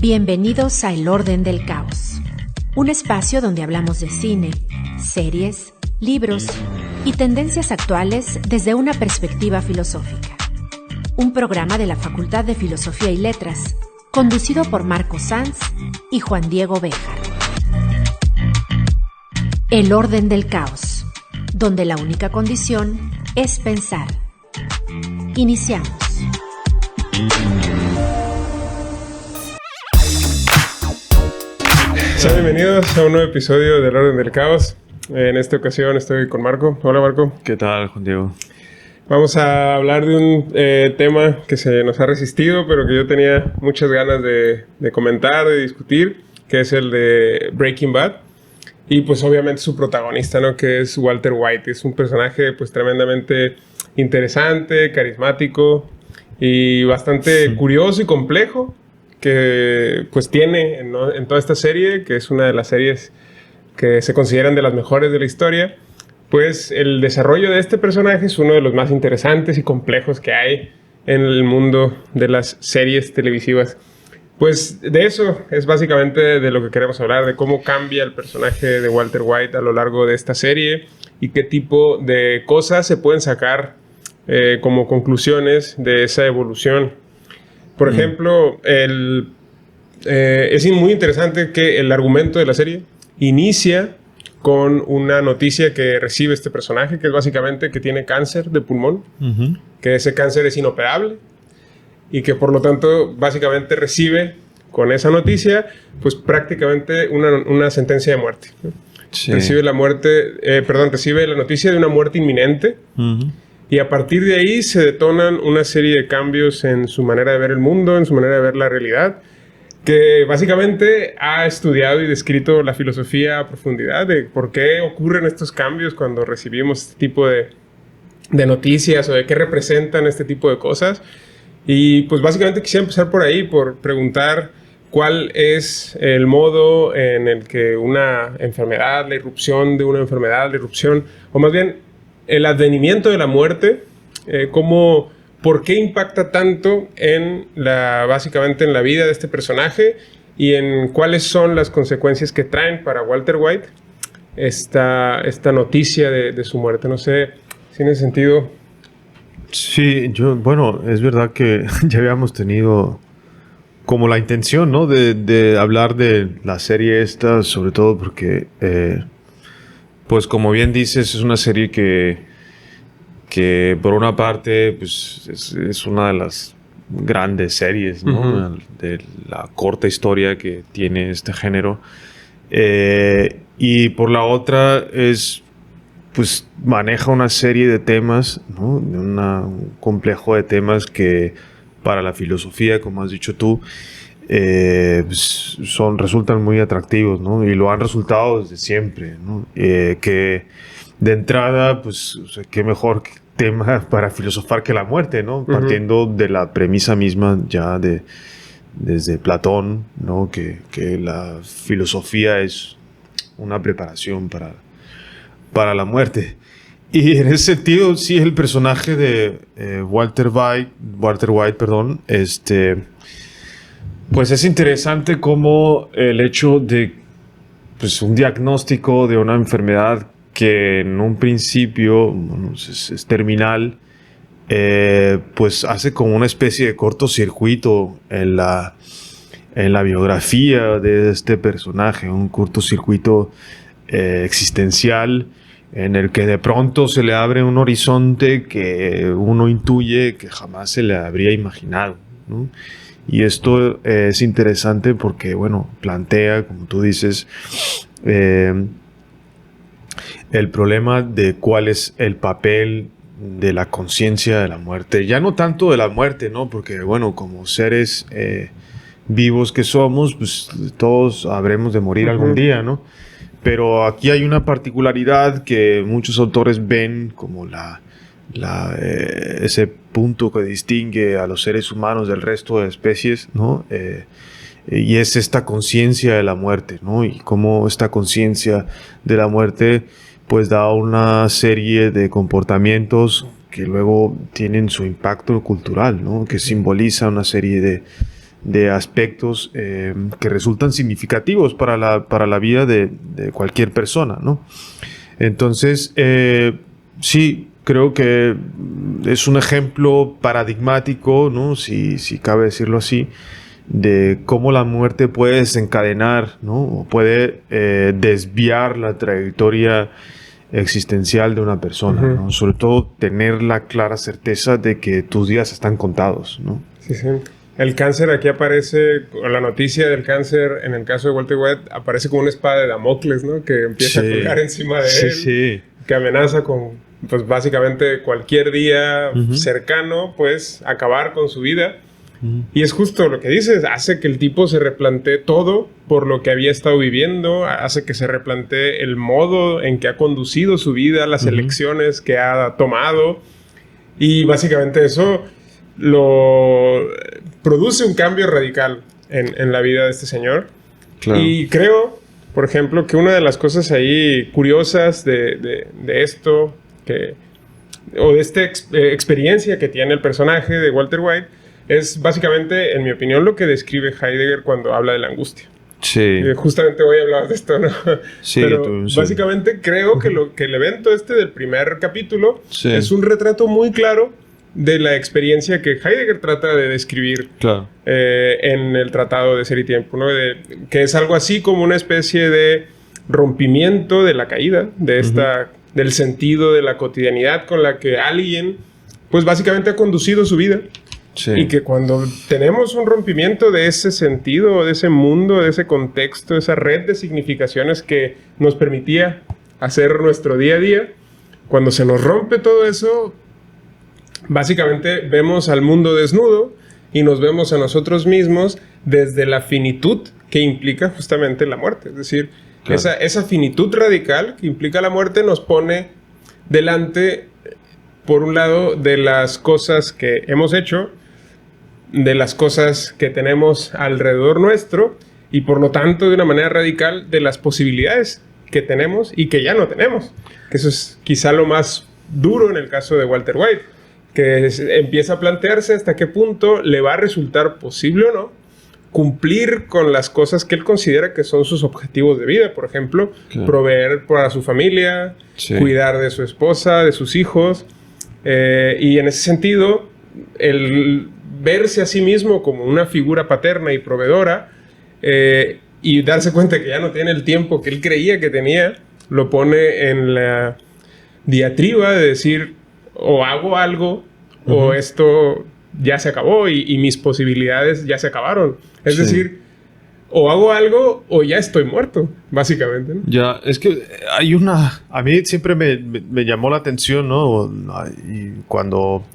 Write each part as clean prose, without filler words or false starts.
Bienvenidos a El Orden del Caos, un espacio donde hablamos de cine, series, libros y tendencias actuales desde una perspectiva filosófica. Un programa de la Facultad de Filosofía y Letras, conducido por Marco Sanz y Juan Diego Béjar. El Orden del Caos, donde la única condición es pensar. Iniciamos. Sean bienvenidos a un nuevo episodio del Orden del Caos. En esta ocasión estoy con Marco. Hola, Marco. ¿Qué tal, Juan Diego? Vamos a hablar de un tema que se nos ha resistido, pero que yo tenía muchas ganas de comentar, de discutir, que es el de Breaking Bad. Y pues obviamente su protagonista, ¿no? Que es Walter White. Es un personaje pues tremendamente interesante, carismático y bastante curioso y complejo, que pues tiene en toda esta serie, que es una de las series que se consideran de las mejores de la historia. Pues el desarrollo de este personaje es uno de los más interesantes y complejos que hay en el mundo de las series televisivas. Pues de eso es básicamente de lo que queremos hablar, de cómo cambia el personaje de Walter White a lo largo de esta serie y qué tipo de cosas se pueden sacar como conclusiones de esa evolución. Por ejemplo, es muy interesante que el argumento de la serie inicia con una noticia que recibe este personaje, que es básicamente que tiene cáncer de pulmón, que ese cáncer es inoperable y que por lo tanto básicamente recibe con esa noticia pues prácticamente una sentencia de muerte, ¿no? Sí. Recibe la noticia de una muerte inminente. Y a partir de ahí se detonan una serie de cambios en su manera de ver el mundo, en su manera de ver la realidad, que básicamente ha estudiado y descrito la filosofía a profundidad de por qué ocurren estos cambios cuando recibimos este tipo de noticias o de qué representan este tipo de cosas. Y pues básicamente quisiera empezar por ahí, por preguntar cuál es el modo en el que una enfermedad, la irrupción de una enfermedad, o más bien el advenimiento de la muerte, ¿por qué impacta tanto básicamente en la vida de este personaje y en cuáles son las consecuencias que traen para Walter White esta noticia de su muerte? No sé si en ese sentido. Sí, es verdad que ya habíamos tenido como la intención, ¿no? de hablar de la serie esta, sobre todo porque pues como bien dices, es una serie que por una parte pues, es una de las grandes series, ¿no? De la corta historia que tiene este género. Y por la otra pues maneja una serie de temas, ¿no? Un complejo de temas que para la filosofía, como has dicho tú, pues resultan muy atractivos, ¿no? Y lo han resultado desde siempre, ¿no? Que de entrada, pues, o sea, qué mejor tema para filosofar que la muerte, ¿no? Partiendo de la premisa misma ya desde Platón, ¿no? Que la filosofía es una preparación para la muerte. Y en ese sentido, sí, el personaje de Walter White, pues es interesante como el hecho de pues, un diagnóstico de una enfermedad que en un principio es terminal, pues hace como una especie de cortocircuito en la biografía de este personaje, un cortocircuito existencial en el que de pronto se le abre un horizonte que uno intuye que jamás se le habría imaginado, ¿no? Y esto es interesante porque, plantea, como tú dices, el problema de cuál es el papel de la conciencia de la muerte. Ya no tanto de la muerte, ¿no? Porque, como seres vivos que somos, pues todos habremos de morir algún día, ¿no? Pero aquí hay una particularidad que muchos autores ven como ese punto que distingue a los seres humanos del resto de especies, ¿no? Y es esta conciencia de la muerte, ¿no? Y cómo esta conciencia de la muerte pues da una serie de comportamientos que luego tienen su impacto cultural, ¿no? Que simboliza una serie de aspectos que resultan significativos para la vida de cualquier persona, ¿no? Entonces, sí, creo que es un ejemplo paradigmático, ¿no? Si cabe decirlo así, de cómo la muerte puede desencadenar, ¿no? O puede desviar la trayectoria existencial de una persona, ¿no? Sobre todo tener la clara certeza de que tus días están contados, ¿no? Sí, sí. El cáncer aquí aparece, o la noticia del cáncer en el caso de Walter White aparece como una espada de Damocles, ¿no? Que empieza a colgar encima de él, que amenaza con, pues básicamente cualquier día cercano, pues acabar con su vida. Y es justo lo que dices, hace que el tipo se replantee todo por lo que había estado viviendo, hace que se replantee el modo en que ha conducido su vida, las elecciones que ha tomado, y básicamente eso lo produce un cambio radical en la vida de este señor. Claro. Y creo, por ejemplo, que una de las cosas ahí curiosas de esto, o de esta experiencia que tiene el personaje de Walter White, es básicamente, en mi opinión, lo que describe Heidegger cuando habla de la angustia. Sí. Justamente voy a hablar de esto, ¿no? Sí, pero básicamente creo que el evento del primer capítulo es un retrato muy claro de la experiencia que Heidegger trata de describir en el Tratado de Ser y Tiempo, ¿no? Que es algo así como una especie de rompimiento de la caída, del sentido de la cotidianidad con la que alguien, pues básicamente ha conducido su vida. Sí. Y que cuando tenemos un rompimiento de ese sentido, de ese mundo, de ese contexto, esa red de significaciones que nos permitía hacer nuestro día a día, cuando se nos rompe todo eso, básicamente vemos al mundo desnudo y nos vemos a nosotros mismos desde la finitud que implica justamente la muerte. Es decir, esa finitud radical que implica la muerte nos pone delante, por un lado, de las cosas que hemos hecho, de las cosas que tenemos alrededor nuestro, y por lo tanto, de una manera radical, de las posibilidades que tenemos y que ya no tenemos. Que eso es quizá lo más duro en el caso de Walter White, que empieza a plantearse hasta qué punto le va a resultar posible o no cumplir con las cosas que él considera que son sus objetivos de vida. Por ejemplo, proveer para su familia, cuidar de su esposa, de sus hijos, y en ese sentido, el verse a sí mismo como una figura paterna y proveedora, y darse cuenta que ya no tiene el tiempo que él creía que tenía, lo pone en la diatriba de decir, o hago algo, o esto ya se acabó y mis posibilidades ya se acabaron. Es decir, o hago algo o ya estoy muerto, básicamente, ¿no? Ya, es que hay una... A mí siempre me llamó la atención, ¿no? Y cuando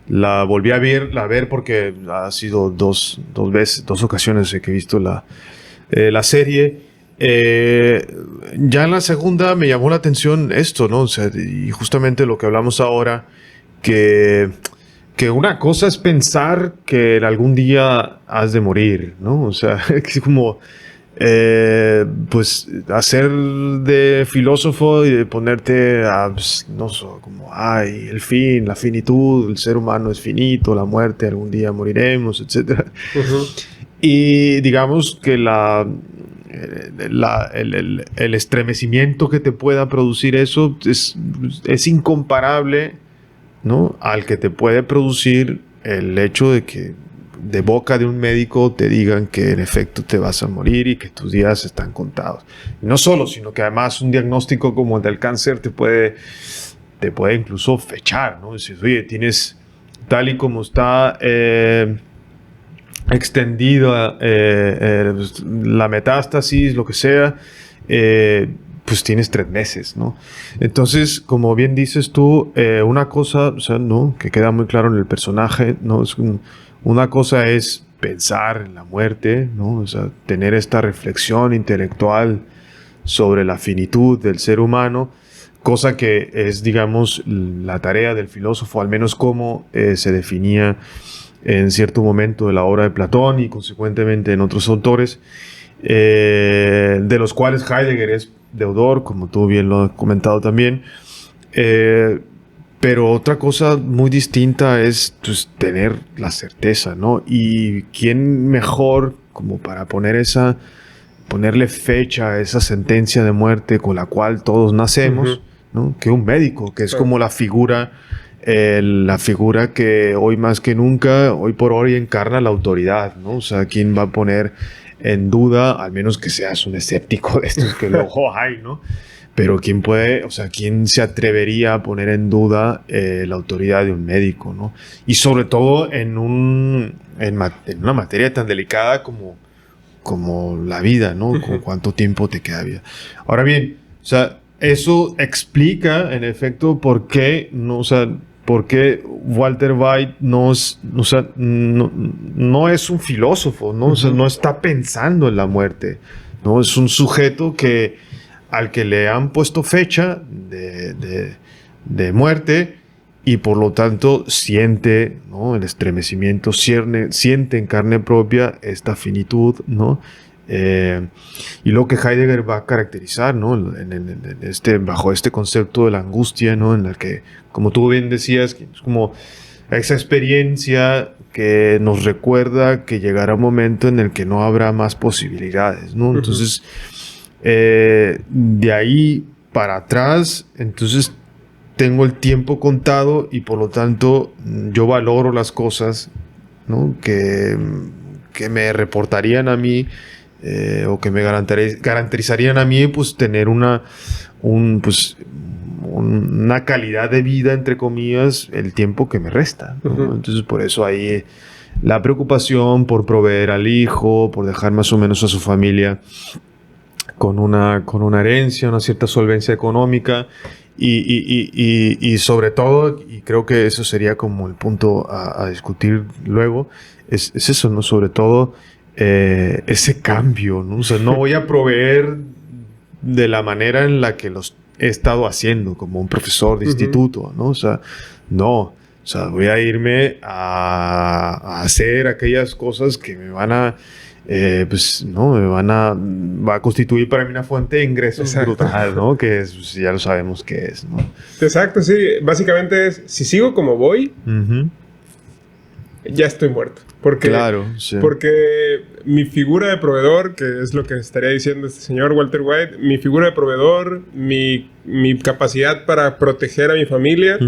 la volví a ver porque ha sido dos ocasiones que he visto la serie. Ya en la segunda me llamó la atención esto, ¿no? O sea, y justamente lo que hablamos ahora, que una cosa es pensar que en algún día has de morir, ¿no? O sea, es como pues hacer de filósofo y de ponerte a, pues, no sé, como, ay, el fin, la finitud, el ser humano es finito, la muerte, algún día moriremos, etc. Y digamos que el estremecimiento que te pueda producir eso es incomparable, ¿no?, al que te puede producir el hecho de que de boca de un médico te digan que en efecto te vas a morir y que tus días están contados. Y no solo, sino que además un diagnóstico como el del cáncer te puede incluso fechar, ¿no? Dices, oye, tienes tal y como está extendida la metástasis, lo que sea, pues tienes 3 meses, ¿no? Entonces, como bien dices tú, una cosa, o sea, ¿no?, que queda muy claro en el personaje, ¿no? Una cosa es pensar en la muerte, ¿no? O sea, tener esta reflexión intelectual sobre la finitud del ser humano, cosa que es, digamos, la tarea del filósofo, al menos como se definía en cierto momento de la obra de Platón y consecuentemente en otros autores, de los cuales Heidegger es deudor, como tú bien lo has comentado también, Pero otra cosa muy distinta es pues, tener la certeza, ¿no? Y quién mejor como para ponerle fecha a esa sentencia de muerte con la cual todos nacemos, ¿no? Que un médico, que es como la figura que hoy más que nunca, hoy por hoy encarna la autoridad, ¿no? O sea, quién va a poner en duda, al menos que seas un escéptico de estos que luego hay, ¿no? Pero quién puede, o sea, quién se atrevería a poner en duda la autoridad de un médico, ¿no? Y sobre todo en una materia tan delicada como la vida, ¿no? Con cuánto tiempo te queda vida. Ahora bien, o sea, eso explica, en efecto, por qué, no, o sea, por qué Walter White no es un filósofo, ¿no? O sea, no está pensando en la muerte, ¿no? Es un sujeto al que le han puesto fecha de muerte y por lo tanto siente, ¿no? El estremecimiento, siente en carne propia esta finitud, ¿no? Y lo que Heidegger va a caracterizar, ¿no? Bajo este concepto de la angustia, ¿no? En la que, como tú bien decías, es como esa experiencia que nos recuerda que llegará un momento en el que no habrá más posibilidades, ¿no? Entonces, de ahí para atrás, entonces tengo el tiempo contado y por lo tanto yo valoro las cosas, ¿no? que me reportarían a mí o que me garantizarían a mí pues tener una calidad de vida, entre comillas, el tiempo que me resta, ¿no? Entonces por eso ahí la preocupación por proveer al hijo, por dejar más o menos a su familia con una herencia, una cierta solvencia económica y sobre todo, y creo que eso sería como el punto a discutir luego, es eso, ¿no? Sobre todo ese cambio, ¿no? O sea, no voy a proveer de la manera en la que los he estado haciendo como un profesor de instituto, ¿no? O sea, no. O sea, voy a irme a hacer aquellas cosas que me van a pues, ¿no? Va a constituir para mí una fuente de ingresos brutal, ¿no? Que es, pues, ya lo sabemos que es, ¿no? Exacto, sí. Básicamente es, si sigo como voy, ya estoy muerto. Claro, sí. Porque mi figura de proveedor, que es lo que estaría diciendo este señor Walter White, mi figura de proveedor, mi capacidad para proteger a mi familia,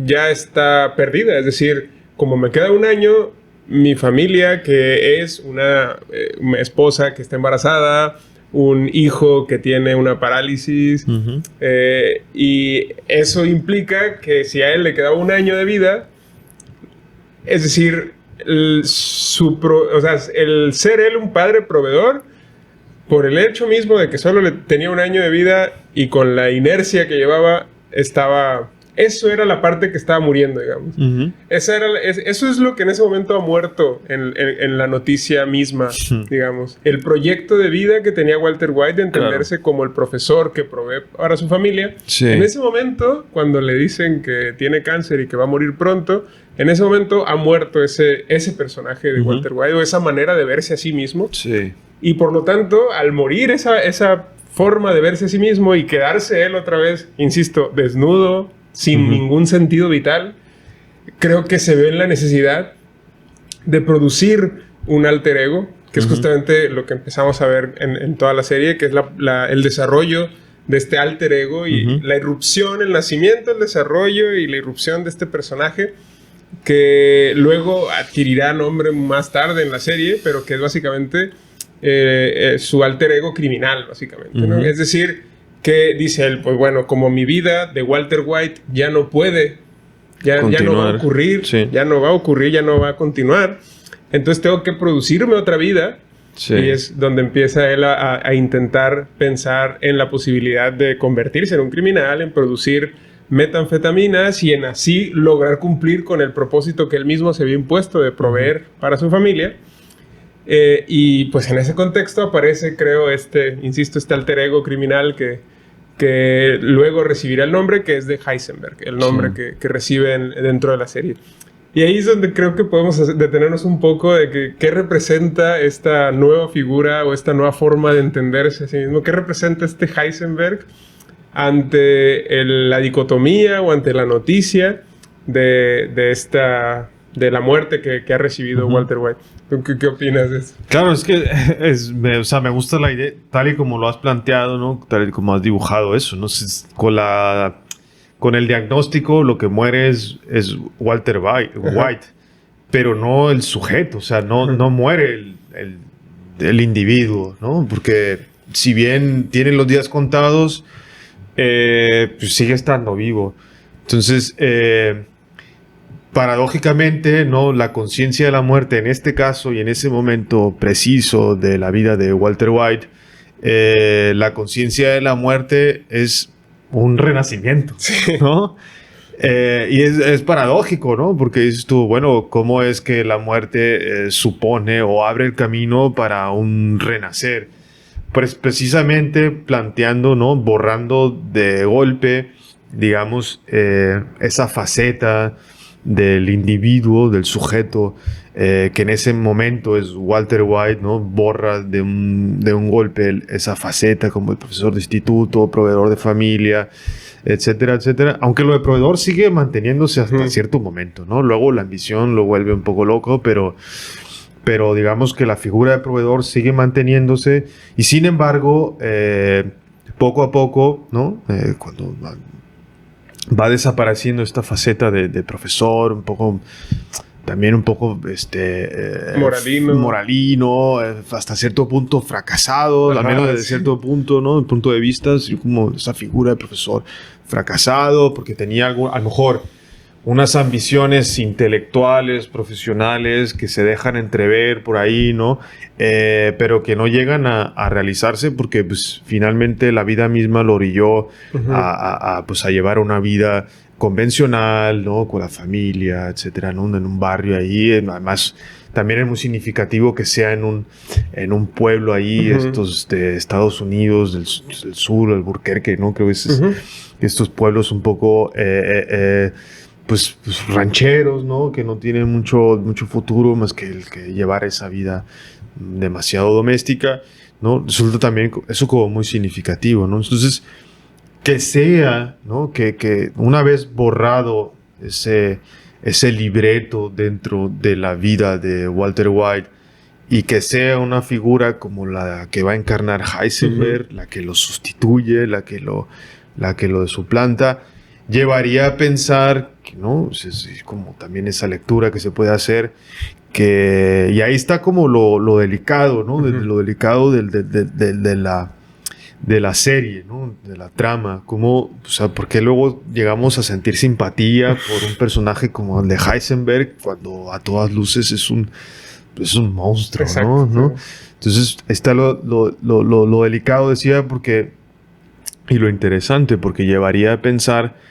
ya está perdida. Es decir, como me queda un año, mi familia, que es una esposa que está embarazada, un hijo que tiene una parálisis, y eso implica que si a él le quedaba un año de vida, es decir, el ser él un padre proveedor, por el hecho mismo de que solo tenía un año de vida y con la inercia que llevaba, eso era la parte que estaba muriendo, digamos. Eso es lo que en ese momento ha muerto en la noticia misma, digamos. El proyecto de vida que tenía Walter White de entenderse como el profesor que provee para su familia. Sí. En ese momento, cuando le dicen que tiene cáncer y que va a morir pronto, en ese momento ha muerto ese personaje de Walter White, o esa manera de verse a sí mismo. Sí. Y por lo tanto, al morir esa forma de verse a sí mismo y quedarse él otra vez, insisto, desnudo, sin ningún sentido vital, creo que se ve en la necesidad de producir un alter ego, que es justamente lo que empezamos a ver en toda la serie, que es el desarrollo de este alter ego y la irrupción, el nacimiento, el desarrollo y la irrupción de este personaje que luego adquirirá nombre más tarde en la serie, pero que es básicamente su alter ego criminal, básicamente, ¿no? Es decir, que dice él, pues bueno, como mi vida de Walter White ya no puede, ya no va a ocurrir, ya no va a continuar, entonces tengo que producirme otra vida. Y es donde empieza él a intentar pensar en la posibilidad de convertirse en un criminal, en producir metanfetaminas y en así lograr cumplir con el propósito que él mismo se había impuesto de proveer para su familia. Y pues en ese contexto aparece, creo, este alter ego criminal que luego recibirá el nombre que es de Heisenberg, el nombre que recibe dentro de la serie. Y ahí es donde creo que podemos detenernos un poco de qué representa esta nueva figura o esta nueva forma de entenderse a sí mismo. ¿Qué representa este Heisenberg ante la dicotomía o ante la noticia de la muerte que ha recibido Walter White. ¿Tú qué opinas de eso? Claro, es que me gusta la idea, tal y como lo has planteado, ¿no? Tal y como has dibujado eso, ¿no? Con el diagnóstico, lo que muere es Walter White, pero no el sujeto, o sea, no muere el individuo, ¿no? Porque si bien tiene los días contados, pues sigue estando vivo. Entonces, paradójicamente, ¿no? La conciencia de la muerte en este caso y en ese momento preciso de la vida de Walter White, la conciencia de la muerte es un renacimiento, ¿no? Y es paradójico, ¿no? Porque dices tú, bueno, ¿cómo es que la muerte supone o abre el camino para un renacer? Pues precisamente planteando, ¿no? Borrando de golpe, digamos, esa faceta del individuo, del sujeto, que en ese momento es Walter White, ¿no? Borra de un golpe esa faceta como el profesor de instituto, proveedor de familia, etcétera, etcétera. Aunque lo de proveedor sigue manteniéndose hasta cierto momento, ¿no? Luego la ambición lo vuelve un poco loco, pero digamos que la figura de proveedor sigue manteniéndose y sin embargo, poco a poco, ¿no? Cuando va desapareciendo esta faceta de profesor, también un poco moralino, hasta cierto punto fracasado, al menos desde cierto punto, ¿no? El punto de vista, así como esa figura de profesor fracasado, porque tenía a lo mejor unas ambiciones intelectuales, profesionales, que se dejan entrever por ahí, ¿no? Pero que no llegan a realizarse porque pues, finalmente la vida misma lo orilló a llevar una vida convencional, ¿no? Con la familia, etcétera, ¿no? En un barrio ahí. Además, también es muy significativo que sea en un pueblo ahí, estos de Estados Unidos, del sur, Albuquerque, ¿no? Creo que estos pueblos un poco... Pues rancheros, ¿no? Que no tienen mucho futuro más que el que llevar esa vida demasiado doméstica, ¿no? Resulta también eso como muy significativo, ¿no? Entonces, que sea, ¿no? Que una vez borrado ese libreto dentro de la vida de Walter White y que sea una figura como la que va a encarnar Heisenberg, la que lo sustituye, la que lo suplanta, llevaría a pensar que, ¿no? Es como también esa lectura que se puede hacer, y ahí está como lo delicado, ¿no? Lo delicado de la serie, ¿no? De la trama, como, o sea, porque luego llegamos a sentir simpatía por un personaje como el de Heisenberg, cuando a todas luces es un monstruo. Exacto, ¿no? Entonces está lo delicado, decía, y lo interesante, porque llevaría a pensar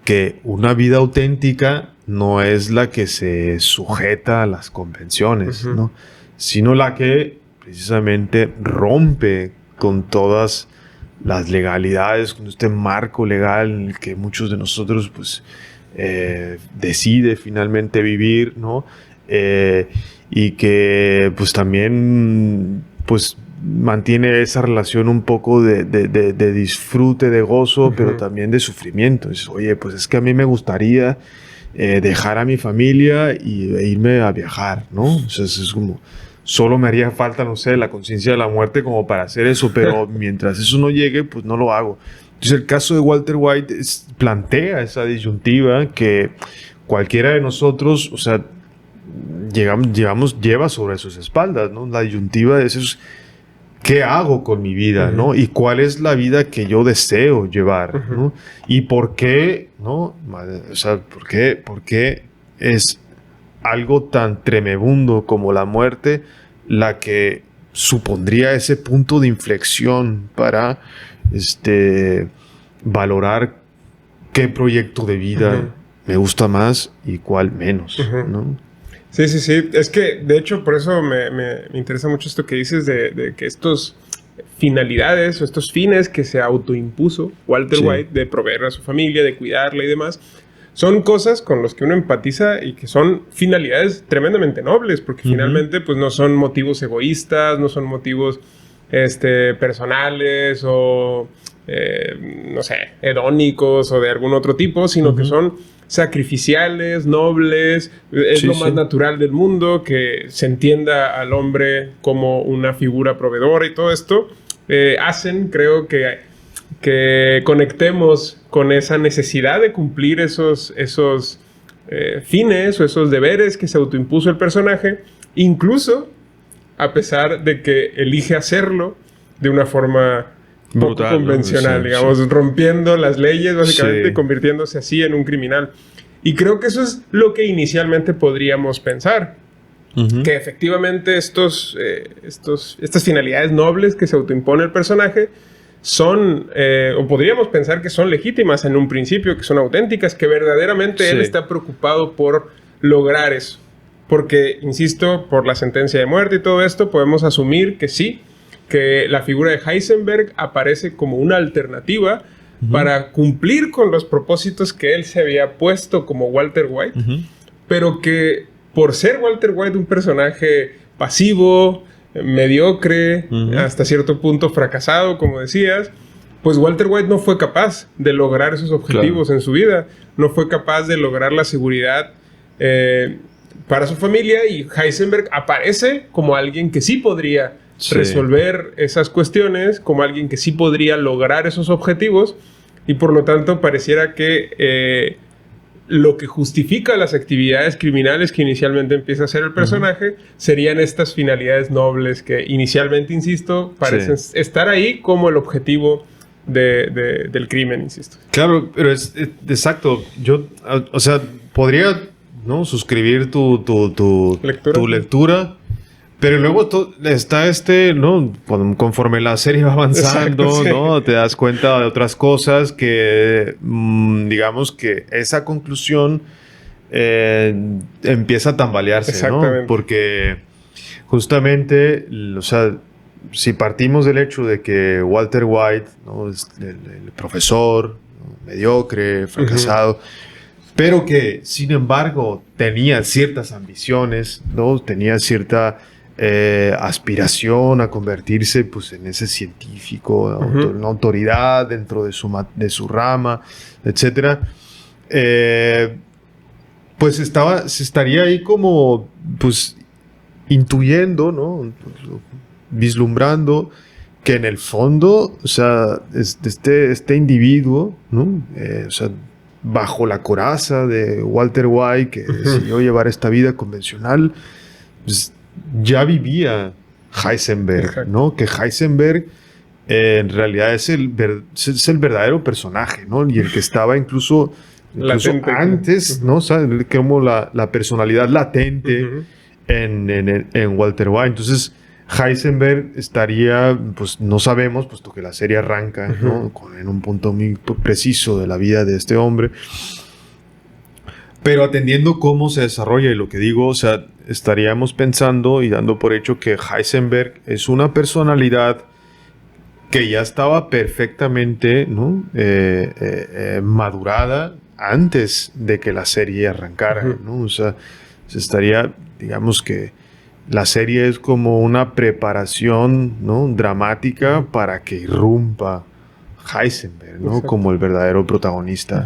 que una vida auténtica no es la que se sujeta a las convenciones, ¿no? Sino la que precisamente rompe con todas las legalidades, con este marco legal en el que muchos de nosotros pues, decide finalmente vivir, ¿no? Y que pues también pues mantiene esa relación un poco de disfrute, de gozo, pero también de sufrimiento. Dices, oye, pues es que a mí me gustaría dejar a mi familia e irme a viajar, ¿no? O sea, es como, solo me haría falta, no sé, la conciencia de la muerte como para hacer eso, pero mientras eso no llegue, pues no lo hago. Entonces el caso de Walter White plantea esa disyuntiva que cualquiera de nosotros, o sea, lleva sobre sus espaldas, ¿no? La disyuntiva de esos... ¿Qué hago con mi vida, ¿no? Y cuál es la vida que yo deseo llevar, ¿no? Y por qué, ¿no? O sea, ¿por qué es algo tan tremebundo como la muerte la que supondría ese punto de inflexión para valorar qué proyecto de vida me gusta más y cuál menos, ¿no? Sí. Es que, de hecho, por eso me interesa mucho esto que dices de que estos finalidades o estos fines que se autoimpuso Walter White de proveer a su familia, de cuidarla y demás, son cosas con las que uno empatiza y que son finalidades tremendamente nobles, porque finalmente pues no son motivos egoístas, no son motivos personales o no sé, hedónicos o de algún otro tipo, sino que son sacrificiales, nobles, es lo más natural del mundo, que se entienda al hombre como una figura proveedora y todo esto, hacen, creo que conectemos con esa necesidad de cumplir esos fines o esos deberes que se autoimpuso el personaje, incluso a pesar de que elige hacerlo de una forma brutal, poco convencional, ¿no? Digamos, rompiendo las leyes básicamente y convirtiéndose así en un criminal. Y creo que eso es lo que inicialmente podríamos pensar. Que efectivamente estas finalidades nobles que se autoimpone el personaje son, o podríamos pensar que son legítimas en un principio, que son auténticas, que verdaderamente él está preocupado por lograr eso. Porque, insisto, por la sentencia de muerte y todo esto, podemos asumir que sí, que la figura de Heisenberg aparece como una alternativa para cumplir con los propósitos que él se había puesto como Walter White, pero que por ser Walter White un personaje pasivo, mediocre, hasta cierto punto fracasado, como decías, pues Walter White no fue capaz de lograr esos objetivos en su vida, no fue capaz de lograr la seguridad para su familia, y Heisenberg aparece como alguien que sí podría resolver esas cuestiones, como alguien que sí podría lograr esos objetivos, y por lo tanto pareciera que lo que justifica las actividades criminales que inicialmente empieza a hacer el personaje serían estas finalidades nobles que inicialmente, insisto, parecen estar ahí como el objetivo del crimen, insisto. Claro, pero es exacto. Yo, o sea, podría, ¿no?, suscribir tu lectura. Pero luego está ¿no? Conforme la serie va avanzando, exacto, ¿no? Te das cuenta de otras cosas que, digamos que esa conclusión empieza a tambalearse, ¿no? Porque justamente, o sea, si partimos del hecho de que Walter White, ¿no?, es el profesor, ¿no?, mediocre, fracasado, pero que, sin embargo, tenía ciertas ambiciones, ¿no? Tenía cierta aspiración a convertirse, pues, en ese científico, una autoridad dentro de su rama, etcétera. Pues se estaría ahí como, pues, intuyendo, ¿no?, vislumbrando que en el fondo, o sea, este individuo, ¿no?, o sea, bajo la coraza de Walter White, que decidió llevar esta vida convencional, pues, ya vivía Heisenberg, ¿no? Que Heisenberg en realidad es el verdadero personaje, ¿no? Y el que estaba incluso antes, ¿no? O sea, como la personalidad latente en Walter White. Entonces, Heisenberg estaría, pues no sabemos, puesto que la serie arranca, ¿no?, en un punto muy preciso de la vida de este hombre. Pero atendiendo cómo se desarrolla y lo que digo, o sea, estaríamos pensando y dando por hecho que Heisenberg es una personalidad que ya estaba perfectamente, ¿no?, madurada antes de que la serie arrancara, ¿no? O sea, se estaría, digamos que la serie es como una preparación, ¿no?, dramática para que irrumpa Heisenberg, ¿no?, como el verdadero protagonista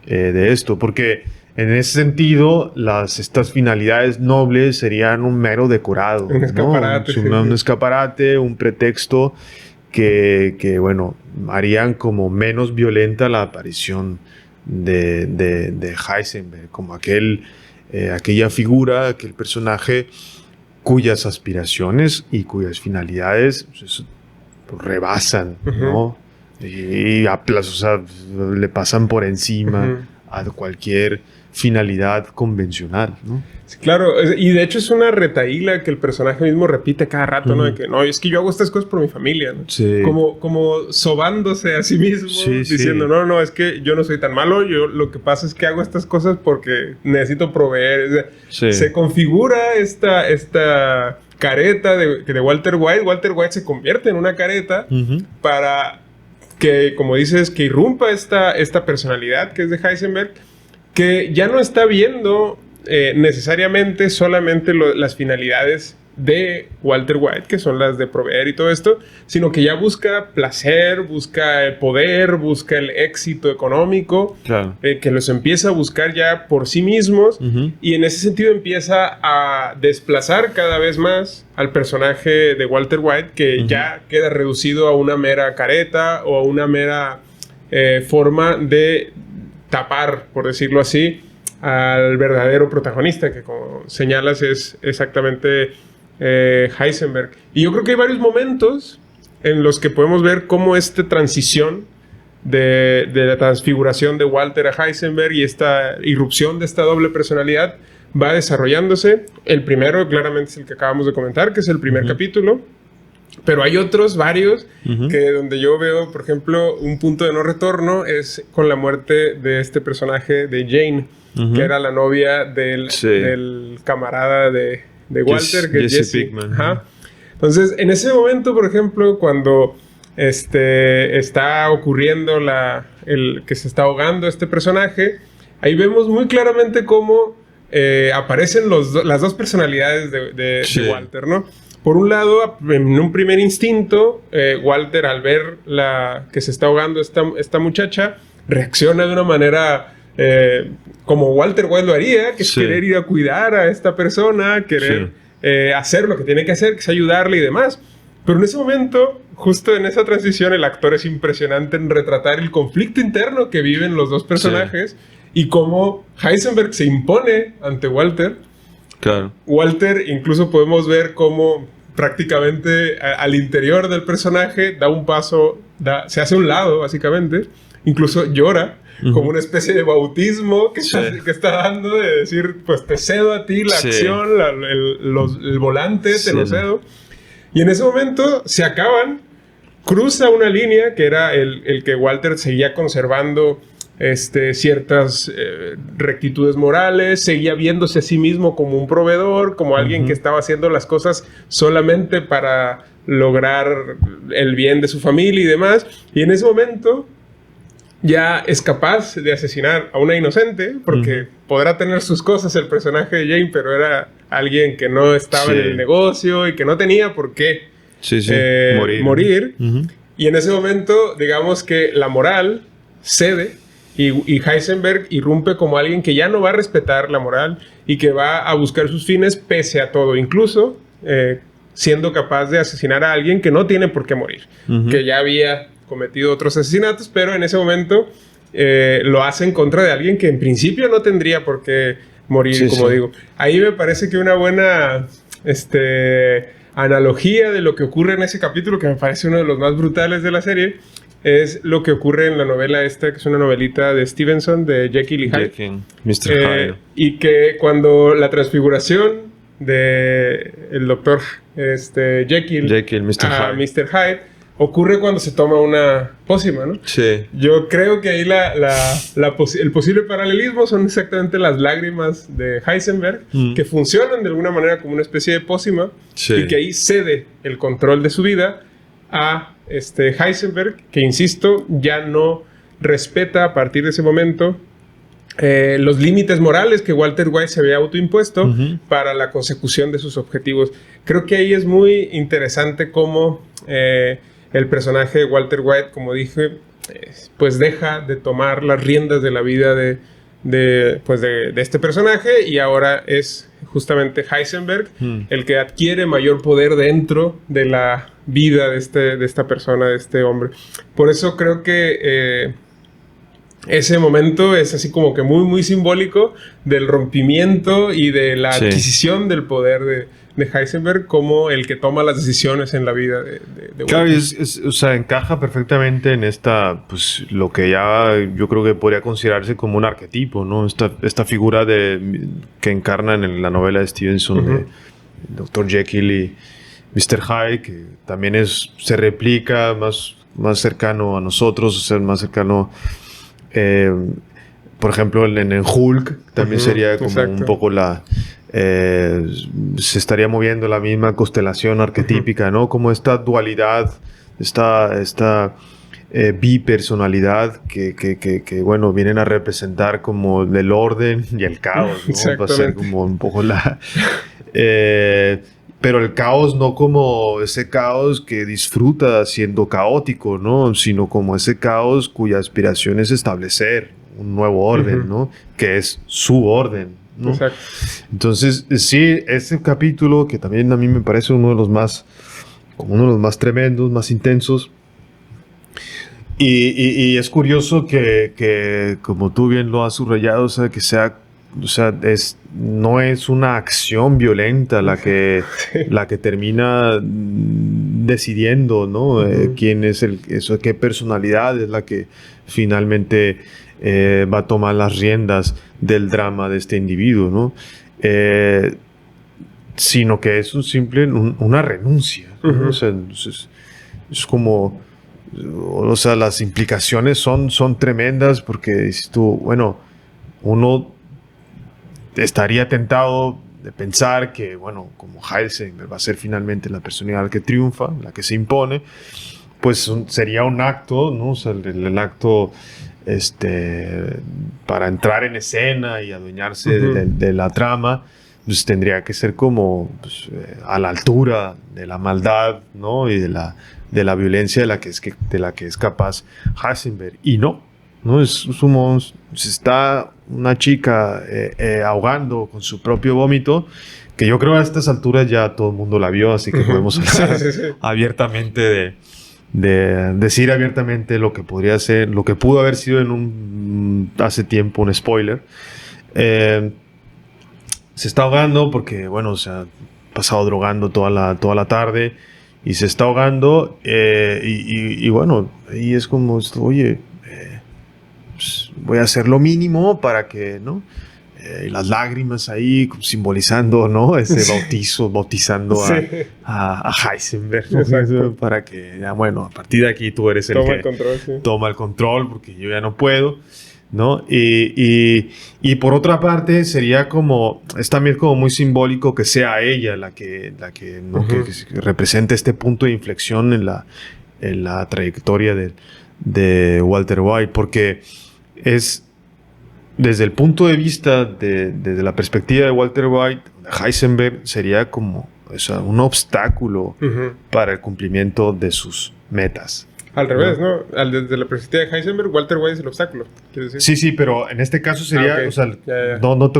de esto, porque en ese sentido, estas finalidades nobles serían un mero decorado. Un escaparate. ¿No? Un escaparate, un pretexto que, bueno, harían como menos violenta la aparición de Heisenberg, como aquella figura, aquel personaje cuyas aspiraciones y cuyas finalidades, pues, rebasan, ¿no? Y o sea, le pasan por encima a cualquier finalidad convencional, ¿no? Sí, claro, y de hecho es una retahíla que el personaje mismo repite cada rato, ¿no? De que, no, es que yo hago estas cosas por mi familia, ¿no? Sí. Como sobándose a sí mismo, diciendo, no, es que yo no soy tan malo, yo lo que pasa es que hago estas cosas porque necesito proveer. O sea, se configura esta careta de Walter White. Walter White se convierte en una careta para que, como dices, que irrumpa esta personalidad que es de Heisenberg, que ya no está viendo necesariamente solamente las finalidades de Walter White, que son las de proveer y todo esto, sino que ya busca placer, busca el poder, busca el éxito económico, Claro. Que los empieza a buscar ya por sí mismos, y en ese sentido empieza a desplazar cada vez más al personaje de Walter White, que ya queda reducido a una mera careta o a una mera forma de tapar, por decirlo así, al verdadero protagonista, que como señalas es exactamente Heisenberg. Y yo creo que hay varios momentos en los que podemos ver cómo esta transición de la transfiguración de Walter a Heisenberg y esta irrupción de esta doble personalidad va desarrollándose. El primero claramente es el que acabamos de comentar, que es el primer capítulo. Pero hay otros, varios, que donde yo veo, por ejemplo, un punto de no retorno es con la muerte de este personaje de Jane, que era la novia del camarada de Walter, que es Jesse Jesse. Pinkman. Ajá. Entonces, en ese momento, por ejemplo, cuando está ocurriendo que se está ahogando este personaje, ahí vemos muy claramente cómo aparecen las dos personalidades de Walter, ¿no? Por un lado, en un primer instinto, Walter, al ver que se está ahogando esta muchacha, reacciona de una manera como Walter White lo haría, que es querer ir a cuidar a esta persona, querer hacer lo que tiene que hacer, que es ayudarle y demás. Pero en ese momento, justo en esa transición, el actor es impresionante en retratar el conflicto interno que viven los dos personajes y cómo Heisenberg se impone ante Walter. Claro. Walter, incluso podemos ver cómo prácticamente al interior del personaje da un paso, se hace a un lado, básicamente. Incluso llora, como una especie de bautismo que está dando, de decir, pues te cedo a ti la acción, el volante, te lo cedo. Y en ese momento se acaban, cruza una línea que era el que Walter seguía conservando ciertas rectitudes morales, seguía viéndose a sí mismo como un proveedor, como alguien que estaba haciendo las cosas solamente para lograr el bien de su familia y demás. Y en ese momento ya es capaz de asesinar a una inocente, porque podrá tener sus cosas el personaje de Jane, pero era alguien que no estaba en el negocio y que no tenía por qué morir. Y en ese momento, digamos que la moral cede y Heisenberg irrumpe como alguien que ya no va a respetar la moral y que va a buscar sus fines pese a todo, incluso siendo capaz de asesinar a alguien que no tiene por qué morir, que ya había cometido otros asesinatos, pero en ese momento lo hace en contra de alguien que en principio no tendría por qué morir, como digo. Ahí me parece que una buena analogía de lo que ocurre en ese capítulo, que me parece uno de los más brutales de la serie, es lo que ocurre en la novela que es una novelita de Stevenson, de Jekyll y Hyde. Mr. Hyde. Y que cuando la transfiguración de el doctor Jekyll a Mr. Hyde ocurre cuando se toma una pócima, ¿no? Sí. Yo creo que ahí el posible paralelismo son exactamente las lágrimas de Heisenberg, que funcionan de alguna manera como una especie de pócima, y que ahí cede el control de su vida a Heisenberg, que insisto, ya no respeta a partir de ese momento los límites morales que Walter White se había autoimpuesto para la consecución de sus objetivos. Creo que ahí es muy interesante cómo el personaje de Walter White, como dije, pues deja de tomar las riendas de la vida de este personaje, y ahora es justamente Heisenberg el que adquiere mayor poder dentro de la vida de esta persona, de este hombre. Por eso creo que ese momento es así como que muy, muy simbólico del rompimiento y de la adquisición del poder de Heisenberg como el que toma las decisiones en la vida de Claro, Walter. o sea, encaja perfectamente en pues lo que ya yo creo que podría considerarse como un arquetipo, ¿no? Esta figura que encarna en la novela de Stevenson de Dr. Jekyll y Mr. Hyde, que también se replica más cercano a nosotros, o sea, más cercano... por ejemplo, en Hulk también sería como un poco se estaría moviendo la misma constelación arquetípica, ¿no? Como esta dualidad, esta bipersonalidad que bueno, vienen a representar como el orden y el caos, ¿no? Va a ser como un poco pero el caos no como ese caos que disfruta siendo caótico, ¿no? Sino como ese caos cuya aspiración es establecer un nuevo orden, ¿no? Que es su orden, ¿no? Exacto. Entonces, sí, este capítulo, que también a mí me parece uno de los más tremendos, más intensos. Y es curioso que, como tú bien lo has subrayado, o sea, no es una acción violenta la que termina decidiendo, ¿no? Quién es qué personalidad es la que finalmente va a tomar las riendas del drama de este individuo, ¿no? Sino que es una renuncia, ¿no? O sea, es como, o sea, las implicaciones son tremendas, porque dices tú, bueno, uno estaría tentado de pensar que, bueno, como Heisenberg va a ser finalmente la personalidad que triunfa, la que se impone, pues sería un acto, ¿no? O sea, el acto para entrar en escena y adueñarse de la trama, pues tendría que ser como, pues, a la altura de la maldad, ¿no? Y de la violencia de la que es capaz Heisenberg. Y no se está una chica ahogando con su propio vómito, que yo creo a estas alturas ya todo el mundo la vio, así que podemos hablar abiertamente de decir abiertamente lo que podría ser, lo que pudo haber sido hace tiempo un spoiler. Se está ahogando porque, bueno, se ha pasado drogando toda la tarde y se está ahogando, y bueno, y es como, oye, pues voy a hacer lo mínimo para que, ¿no? Y las lágrimas ahí simbolizando, ¿no? Bautizando a Heisenberg, ¿no? Para que, ya, bueno, a partir de aquí tú eres el que toma el control, porque yo ya no puedo, ¿no? Y por otra parte sería como, es también como muy simbólico que sea ella la que ¿no? que represente este punto de inflexión en la trayectoria de Walter White, porque es desde el punto de vista desde la perspectiva de Walter White, Heisenberg sería como, o sea, un obstáculo para el cumplimiento de sus metas. Al revés, ¿no? Desde la perspectiva de Heisenberg, Walter White es el obstáculo. Sí, pero en este caso sería, okay. O sea,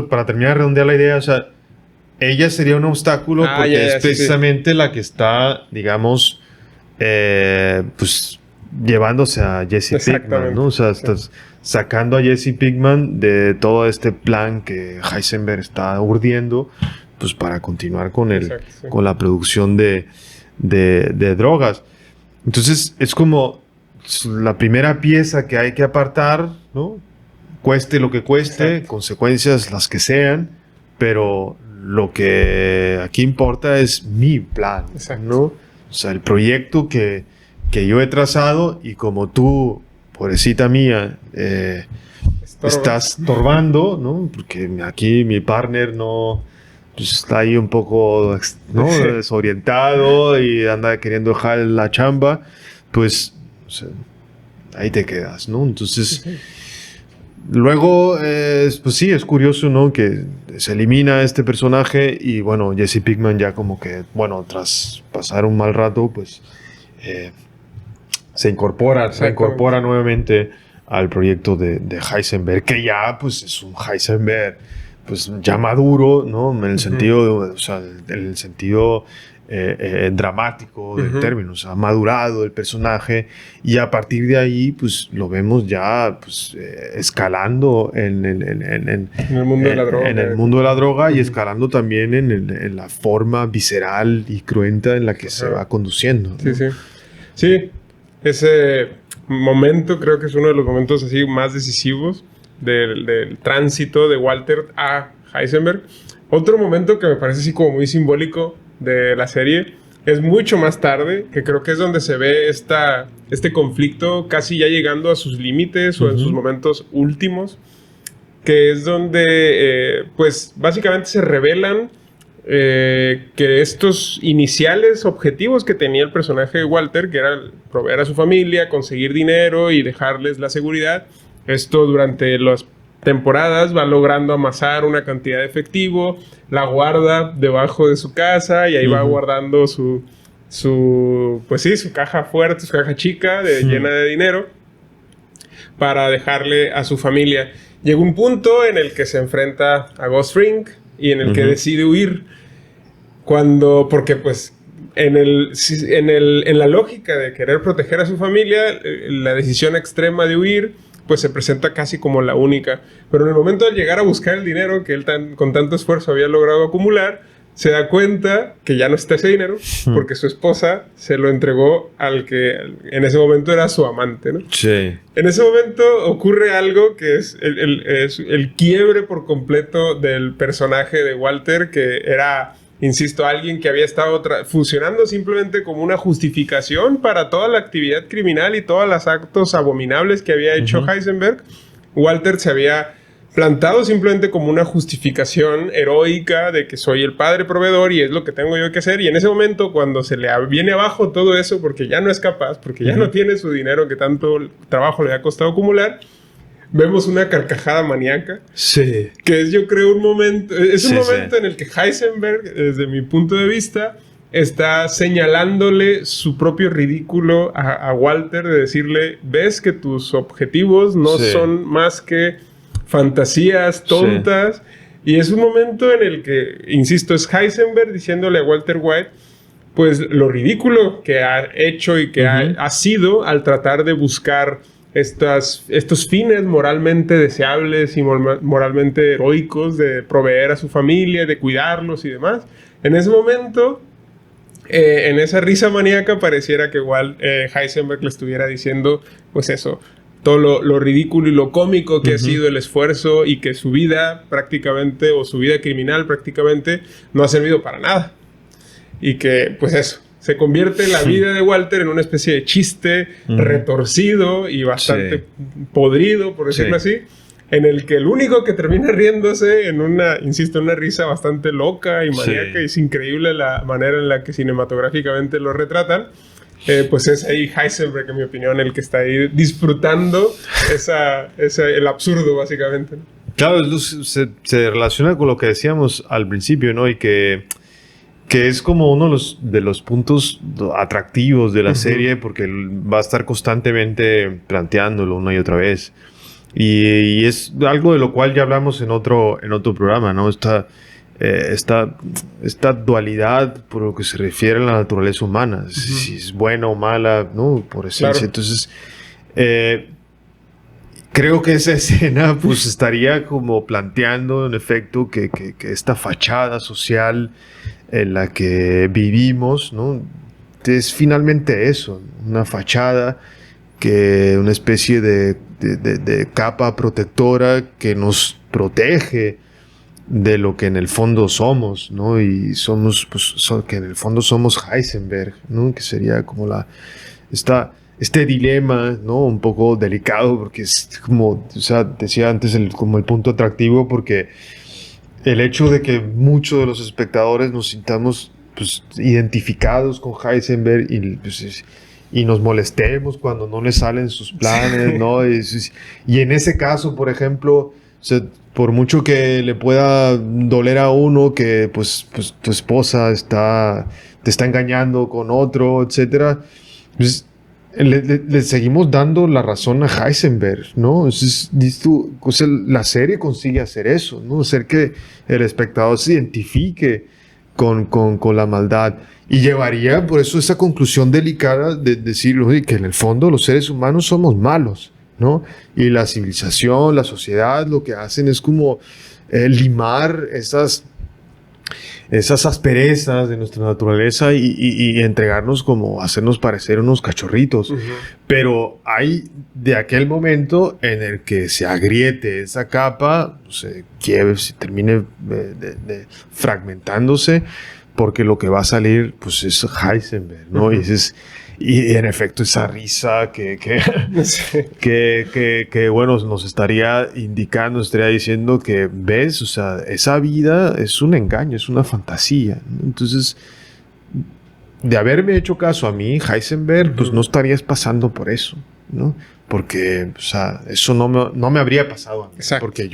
para terminar de redondear la idea, o sea, ella sería un obstáculo porque es precisamente la que está, digamos, pues llevándose a Jesse Pinkman, ¿no? O sea, estás sacando a Jesse Pinkman de todo este plan que Heisenberg está urdiendo, pues para continuar con con la producción de drogas. Entonces es como la primera pieza que hay que apartar, ¿no? Cueste lo que cueste, consecuencias las que sean, pero lo que aquí importa es mi plan, ¿no? O sea, el proyecto que yo he trazado, y como tú, pobrecita mía, estás estorbando, ¿no? Porque aquí mi partner no, pues está ahí un poco, ¿no? desorientado y anda queriendo dejar la chamba, pues, o sea, ahí te quedas, ¿no? Entonces, luego, pues sí, es curioso, ¿no? Que se elimina este personaje y, bueno, Jesse Pinkman ya como que, bueno, tras pasar un mal rato, pues se incorpora nuevamente al proyecto de Heisenberg, que ya, pues, es un Heisenberg, pues, ya maduro, ¿no? En el sentido, o sea, en el sentido dramático del término, o sea, ha madurado el personaje, y a partir de ahí, pues, lo vemos ya, pues, escalando en el mundo de la droga. En el mundo de la droga, y escalando también en la forma visceral y cruenta en la que se va conduciendo, ¿no? Sí, ese momento creo que es uno de los momentos así más decisivos del tránsito de Walter a Heisenberg. Otro momento que me parece así como muy simbólico de la serie es mucho más tarde, que creo que es donde se ve este conflicto casi ya llegando a sus límites o en sus momentos últimos, que es donde pues básicamente se revelan que estos iniciales objetivos que tenía el personaje de Walter, que era proveer a su familia, conseguir dinero y dejarles la seguridad, esto durante los temporadas va logrando amasar una cantidad de efectivo, la guarda debajo de su casa y ahí va guardando su caja fuerte, su caja chica llena de dinero para dejarle a su familia. Llega un punto en el que se enfrenta a Ghost Fring y en el que decide huir porque pues en la lógica de querer proteger a su familia, la decisión extrema de huir pues se presenta casi como la única. Pero en el momento de llegar a buscar el dinero que él con tanto esfuerzo había logrado acumular, se da cuenta que ya no está ese dinero porque su esposa se lo entregó al que en ese momento era su amante, ¿no? Sí. En ese momento ocurre algo que es el quiebre por completo del personaje de Walter, que era, insisto, alguien que había estado funcionando simplemente como una justificación para toda la actividad criminal y todos los actos abominables que había hecho Heisenberg. Walter se había plantado simplemente como una justificación heroica de que soy el padre proveedor y es lo que tengo yo que hacer. Y en ese momento, cuando se le viene abajo todo eso porque ya no es capaz, porque ya no tiene su dinero que tanto trabajo le ha costado acumular, vemos una carcajada maníaca. Sí. Que es, yo creo, un momento en el que Heisenberg, desde mi punto de vista, está señalándole su propio ridículo a Walter, de decirle, ves que tus objetivos no son más que fantasías tontas. Y es un momento en el que, insisto, es Heisenberg diciéndole a Walter White pues lo ridículo que ha hecho y que ha sido al tratar de buscar estos fines moralmente deseables y moralmente heroicos de proveer a su familia, de cuidarlos y demás. En ese momento, en esa risa maníaca, pareciera que igual Heisenberg le estuviera diciendo pues eso, todo lo ridículo y lo cómico que ha sido el esfuerzo y que su vida prácticamente, o su vida criminal prácticamente, no ha servido para nada. Y que, pues eso, se convierte la vida de Walter en una especie de chiste retorcido y bastante podrido, por decirlo así, en el que el único que termina riéndose en una risa bastante loca y maníaca, y es increíble la manera en la que cinematográficamente lo retratan. Pues es ahí Heisenberg, en mi opinión, el que está ahí disfrutando el absurdo, básicamente. Claro, se relaciona con lo que decíamos al principio, ¿no? Y que es como uno de los puntos atractivos de la serie, porque va a estar constantemente planteándolo una y otra vez. Y es algo de lo cual ya hablamos en otro programa, ¿no? Esta dualidad por lo que se refiere a la naturaleza humana, si es buena o mala, ¿no? Por esencia. Claro. Entonces, creo que esa escena pues estaría como planteando en efecto que esta fachada social en la que vivimos, ¿no? Es finalmente eso, una fachada, una especie de capa protectora que nos protege de lo que en el fondo somos, ¿no? Y somos, que en el fondo somos Heisenberg, ¿no? Que sería como este dilema, ¿no? Un poco delicado, porque es como, o sea, decía antes, como el punto atractivo, porque el hecho de que muchos de los espectadores nos sintamos pues, identificados con Heisenberg y nos molestemos cuando no le salen sus planes, ¿no? Y en ese caso, por ejemplo, o sea, por mucho que le pueda doler a uno que pues tu esposa te está engañando con otro, etcétera, pues le seguimos dando la razón a Heisenberg, ¿no? La serie consigue hacer eso, ¿no? Hacer que el espectador se identifique con la maldad. Y llevaría por eso esa conclusión delicada de decir que en el fondo los seres humanos somos malos, ¿no? Y la civilización, la sociedad, lo que hacen es como limar esas asperezas de nuestra naturaleza y entregarnos como hacernos parecer unos cachorritos. Pero hay de aquel momento en el que se agriete esa capa, se quiebre, se termine fragmentándose, porque lo que va a salir pues es Heisenberg, ¿no? Y en efecto esa risa que bueno, nos estaría indicando, estaría diciendo que, ¿ves? O sea, esa vida es un engaño, es una fantasía, ¿no? Entonces, de haberme hecho caso a mí, Heisenberg, pues no estarías pasando por eso, ¿no? Porque, o sea, eso no me habría pasado a mí. Exacto. Porque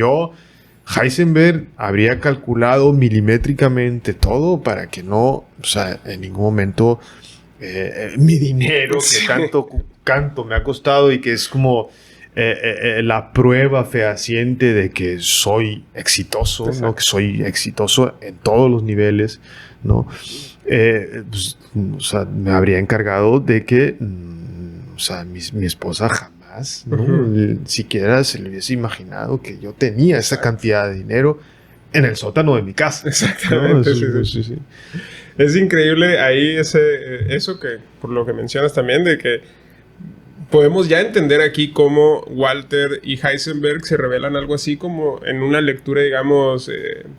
Heisenberg habría calculado milimétricamente todo para que no, o sea, en ningún momento mi dinero que tanto me ha costado y que es como la prueba fehaciente de que soy exitoso, ¿no? Que soy exitoso en todos los niveles, ¿no? Pues, o sea, me habría encargado de que, o sea, mi esposa jamás, ¿no? Siquiera se le hubiese imaginado que yo tenía esa cantidad de dinero en el sótano de mi casa. Exactamente, ¿no? sí. Es increíble ahí eso que, por lo que mencionas también, de que podemos ya entender aquí cómo Walter y Heisenberg se revelan algo así como en una lectura, digamos,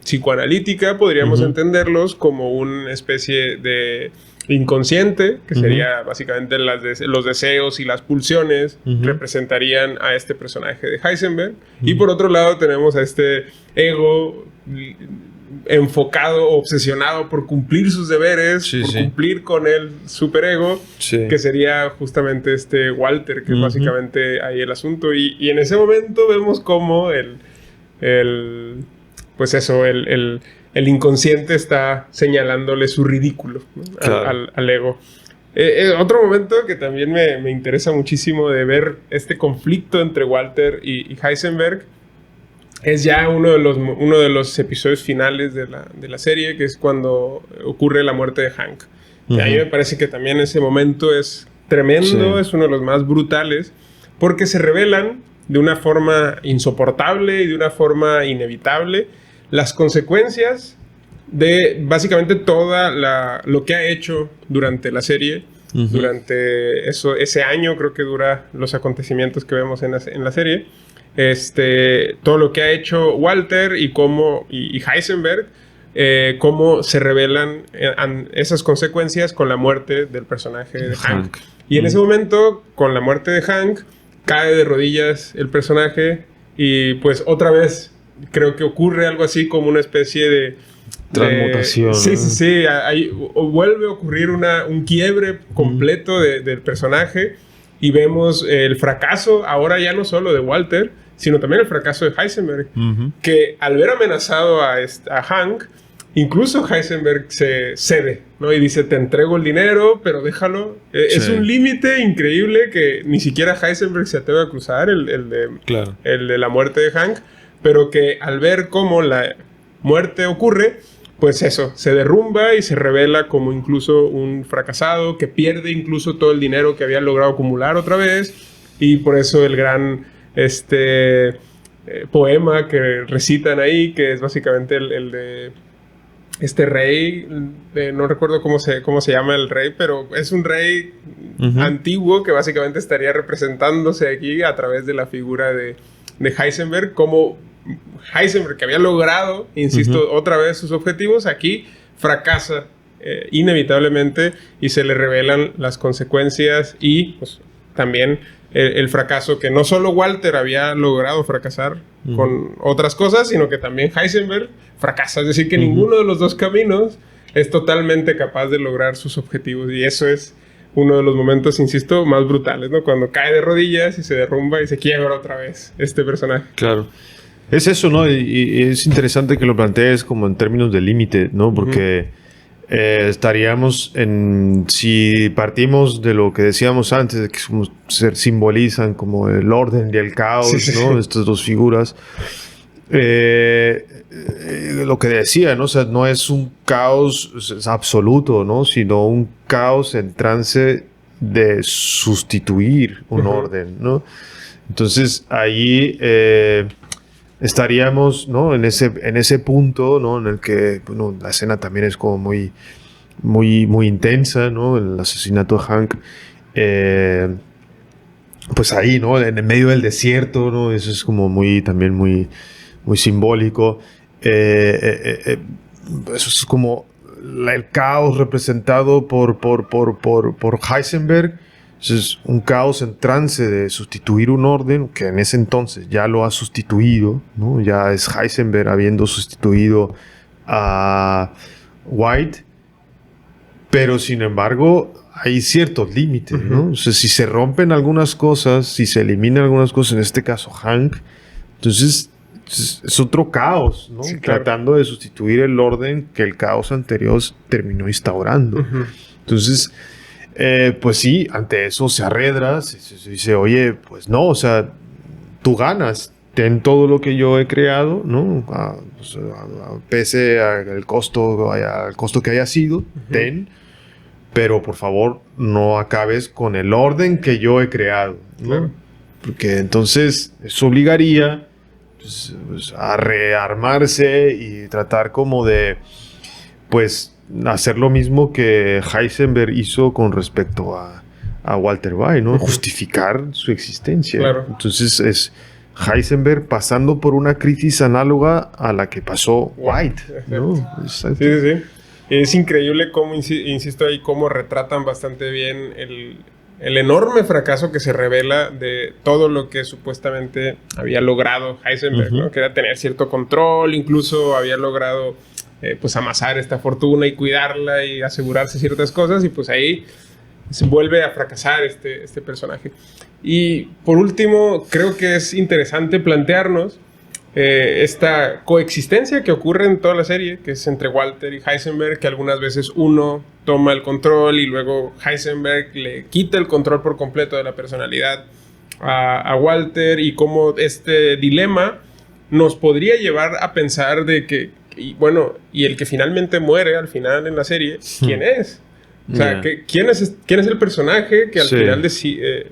psicoanalítica. Podríamos entenderlos como una especie de inconsciente, que sería básicamente los deseos y las pulsiones representarían a este personaje de Heisenberg. Y por otro lado tenemos a este ego enfocado, obsesionado por cumplir sus deberes, cumplir con el superego, que sería justamente este Walter, que es básicamente ahí el asunto. Y en ese momento vemos cómo pues eso, el inconsciente está señalándole su ridículo, ¿no? Claro. al ego. Otro momento que también me interesa muchísimo de ver este conflicto entre Walter y Heisenberg es ya uno de los episodios finales de la serie, que es cuando ocurre la muerte de Hank. Y a mí me parece que también ese momento es tremendo, es uno de los más brutales, porque se revelan de una forma insoportable y de una forma inevitable las consecuencias de básicamente lo que ha hecho durante la serie, durante ese año creo que dura los acontecimientos que vemos en la serie. Todo lo que ha hecho Walter y Heisenberg, cómo se revelan esas consecuencias con la muerte del personaje de Hank. Y en ese momento, con la muerte de Hank, cae de rodillas el personaje y pues otra vez creo que ocurre algo así como una especie de transmutación. Sí. Ahí vuelve a ocurrir un quiebre completo del personaje y vemos el fracaso ahora ya no solo de Walter, sino también el fracaso de Heisenberg, que al ver amenazado a Hank, incluso Heisenberg se cede, ¿no? Y dice, te entrego el dinero, pero déjalo. Es un límite increíble que ni siquiera Heisenberg se atreve a cruzar, el de la muerte de Hank, pero que al ver cómo la muerte ocurre, pues eso, se derrumba y se revela como incluso un fracasado, que pierde incluso todo el dinero que había logrado acumular otra vez, y por eso el gran poema que recitan ahí, que es básicamente el de este rey, no recuerdo cómo se llama el rey, pero es un rey antiguo que básicamente estaría representándose aquí a través de la figura de Heisenberg, como Heisenberg, que había logrado, insisto, otra vez sus objetivos, aquí fracasa inevitablemente y se le revelan las consecuencias y pues, también el fracaso que no solo Walter había logrado fracasar con otras cosas, sino que también Heisenberg fracasa. Es decir, que ninguno de los dos caminos es totalmente capaz de lograr sus objetivos. Y eso es uno de los momentos, insisto, más brutales, ¿no? Cuando cae de rodillas y se derrumba y se quiebra otra vez este personaje. Claro. Es eso, ¿no? Y es interesante que lo plantees como en términos de límite, ¿no? Porque estaríamos si partimos de lo que decíamos antes, de que se simbolizan como el orden y el caos, ¿no? Estas dos figuras. Lo que decía, ¿no? O sea, no es un caos absoluto, ¿no? Sino un caos en trance de sustituir un orden, ¿no? Entonces, ahí estaríamos, ¿no? En ese punto, ¿no? En el que, bueno, la escena también es como muy, muy, muy intensa, ¿no? El asesinato de Hank. Pues ahí, ¿no? En el medio del desierto, ¿no? Eso es como también muy, muy simbólico. Eso es como el caos representado por Heisenberg. Es un caos en trance de sustituir un orden que en ese entonces ya lo ha sustituido, ¿no? Ya es Heisenberg habiendo sustituido a White, pero sin embargo hay ciertos límites, ¿no? O sea, si se rompen algunas cosas, si se eliminan algunas cosas, en este caso Hank, entonces es otro caos, ¿no? Sí, claro. Tratando de sustituir el orden que el caos anterior terminó instaurando. Entonces, pues sí, ante eso se arredra, se dice, oye, pues no, o sea, tú ganas, ten todo lo que yo he creado, ¿no? Pese al costo que haya sido, ten, pero por favor no acabes con el orden que yo he creado, ¿no? Claro. Porque entonces eso obligaría pues, a rearmarse y tratar como de, pues, hacer lo mismo que Heisenberg hizo con respecto a Walter White, ¿no? Justificar su existencia. Claro. Entonces es Heisenberg pasando por una crisis análoga a la que pasó White, ¿no? Exacto. Sí, sí, sí. Es increíble cómo, insisto ahí, cómo retratan bastante bien el enorme fracaso que se revela de todo lo que supuestamente había logrado Heisenberg, ¿no? Que era tener cierto control, incluso había logrado pues amasar esta fortuna y cuidarla y asegurarse ciertas cosas, y pues ahí se vuelve a fracasar este personaje. Y por último, creo que es interesante plantearnos esta coexistencia que ocurre en toda la serie, que es entre Walter y Heisenberg, que algunas veces uno toma el control y luego Heisenberg le quita el control por completo de la personalidad a Walter, y cómo este dilema nos podría llevar a pensar de que, y el que finalmente muere al final en la serie, ¿quién es? O sea, ¿quién es el personaje que al final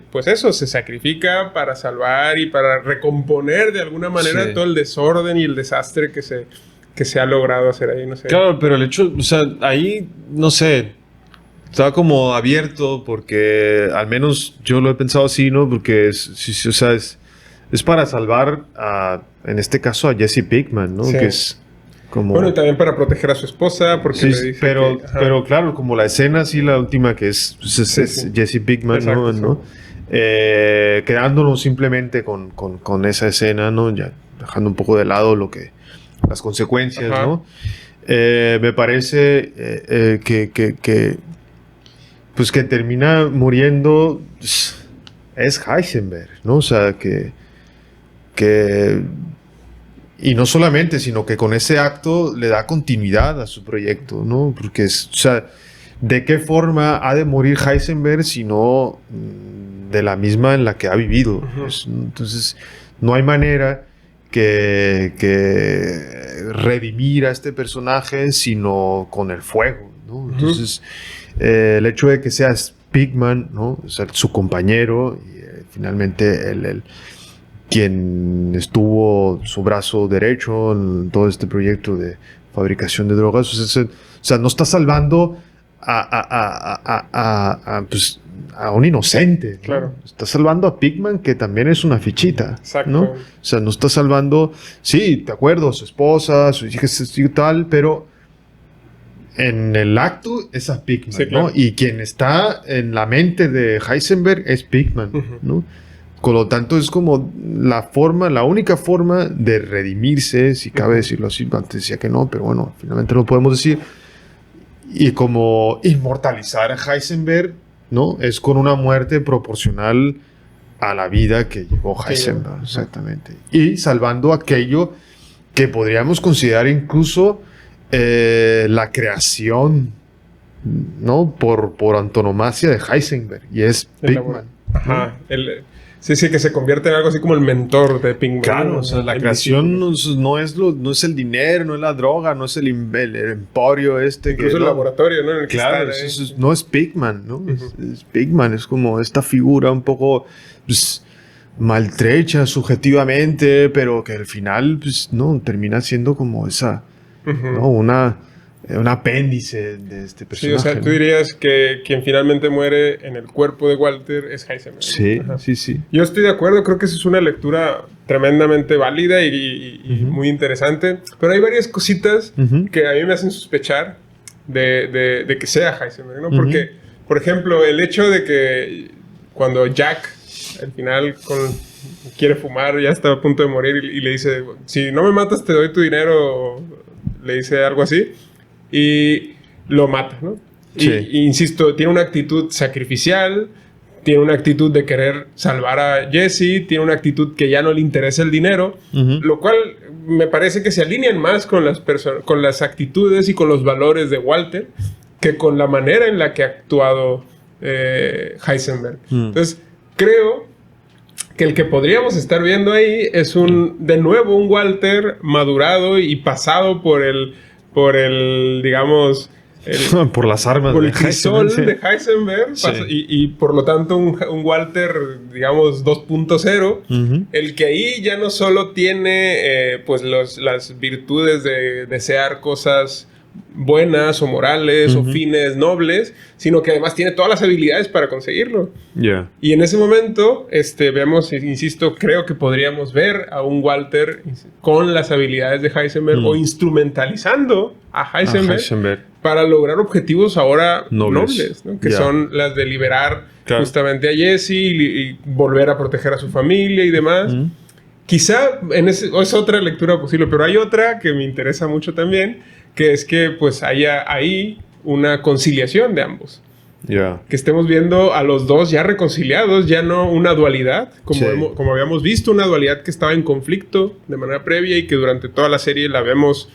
pues eso, se sacrifica para salvar y para recomponer de alguna manera todo el desorden y el desastre que se ha logrado hacer ahí? No sé. Claro, pero el hecho, o sea, ahí, no sé, estaba como abierto porque al menos yo lo he pensado así, ¿no? Porque es para salvar en este caso a Jesse Pinkman, ¿no? Sí. Que es como... Bueno, y también para proteger a su esposa, porque sí, le dice pero claro, como la escena así, la última que es Jesse Pinkman, exacto, ¿no? Quedándonos simplemente con esa escena, ¿no? Ya dejando un poco de lado las consecuencias, ¿no? Me parece que pues que termina muriendo es Heisenberg, ¿no? O sea, que y no solamente, sino que con ese acto le da continuidad a su proyecto, ¿no? Porque o sea, ¿de qué forma ha de morir Heisenberg si no de la misma en la que ha vivido? Entonces, no hay manera que redimir a este personaje sino con el fuego, ¿no? Entonces, el hecho de que sea Pinkman, ¿no? O sea, su compañero y finalmente quien estuvo su brazo derecho en todo este proyecto de fabricación de drogas, o sea, no está salvando pues, a un inocente, ¿no? Claro. Está salvando a Pinkman, que también es una fichita, exacto, ¿no? O sea, no está salvando, sí, de acuerdo, a su esposa, sus hijas y tal, pero en el acto es a Pinkman, sí, claro, ¿no? Y quien está en la mente de Heisenberg es Pinkman, ¿no? Con lo tanto, es como la única forma de redimirse, si cabe decirlo así. Antes decía que no, pero bueno, finalmente lo podemos decir. Y como inmortalizar a Heisenberg, ¿no? Es con una muerte proporcional a la vida que llevó Heisenberg, exactamente. Y salvando aquello que podríamos considerar incluso la creación, ¿no? Por antonomasia de Heisenberg, y es Pinkman. Ajá, sí, que se convierte en algo así como el mentor de Pinkman. Claro, ¿no? O sea, la creación no es el dinero, no es la droga, no es el emporio incluso el laboratorio, ¿no? En el que claro, no es Pinkman, ¿no? Es Pinkman, es como esta figura un poco pues, maltrecha subjetivamente, pero que al final pues, no termina siendo como esa, ¿no? Un apéndice de este personaje. Sí, o sea, tú dirías que quien finalmente muere en el cuerpo de Walter es Heisenberg. Sí, sí. Yo estoy de acuerdo, creo que esa es una lectura tremendamente válida y muy interesante, pero hay varias cositas que a mí me hacen sospechar de que sea Heisenberg, ¿no? Porque, por ejemplo, el hecho de que cuando Jack al final quiere fumar, ya está a punto de morir y le dice, si no me matas te doy tu dinero, le dice algo así. Y lo mata, ¿no? Sí. Y insisto, tiene una actitud sacrificial, tiene una actitud de querer salvar a Jesse, tiene una actitud que ya no le interesa el dinero, lo cual me parece que se alinean más con las actitudes y con los valores de Walter que con la manera en la que ha actuado Heisenberg. Entonces, creo que el que podríamos estar viendo ahí es de nuevo un Walter madurado y pasado por el digamos... por las armas por el crisol de Heisenberg, sí. y por lo tanto un Walter, digamos, 2.0, el que ahí ya no solo tiene pues las virtudes de desear cosas buenas o morales o fines nobles, sino que además tiene todas las habilidades para conseguirlo. Yeah. Y en ese momento, vemos, insisto, creo que podríamos ver a un Walter con las habilidades de Heisenberg o instrumentalizando a Heisenberg para lograr objetivos ahora nobles, ¿no? Que son las de liberar justamente a Jesse y volver a proteger a su familia y demás. Quizá es otra lectura posible, pero hay otra que me interesa mucho también, que es que pues haya ahí una conciliación de ambos. Yeah. Que estemos viendo a los dos ya reconciliados, ya no una dualidad, como habíamos visto, una dualidad que estaba en conflicto de manera previa y que durante toda la serie la vemos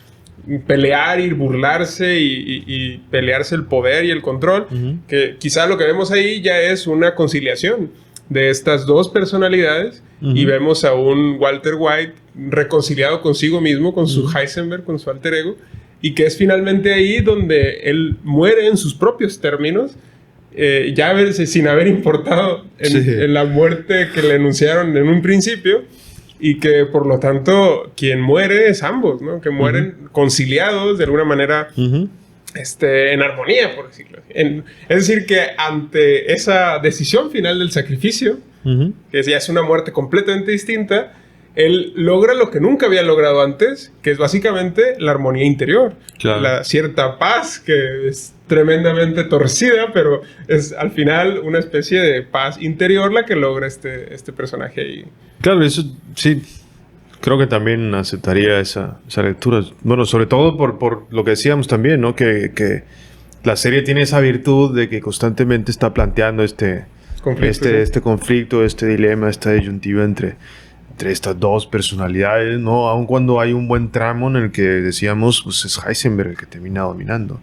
pelear y burlarse y pelearse el poder y el control, que quizá lo que vemos ahí ya es una conciliación de estas dos personalidades y vemos a un Walter White reconciliado consigo mismo, con su Heisenberg, con su alter ego, y que es finalmente ahí donde él muere en sus propios términos, ya sin haber importado en la muerte que le anunciaron en un principio, y que por lo tanto quien muere es ambos, ¿no? Que mueren conciliados de alguna manera en armonía, por decirlo así. Es decir, que ante esa decisión final del sacrificio, que ya es una muerte completamente distinta, él logra lo que nunca había logrado antes, que es básicamente la armonía interior. Claro. La cierta paz que es tremendamente torcida, pero es al final una especie de paz interior la que logra este personaje ahí. Claro, eso sí, creo que también aceptaría esa lectura. Bueno, sobre todo por lo que decíamos también, ¿no? Que la serie tiene esa virtud de que constantemente está planteando este conflicto, este dilema, esta disyuntiva entre estas dos personalidades, ¿no? Aun cuando hay un buen tramo en el que decíamos, pues es Heisenberg el que termina dominando.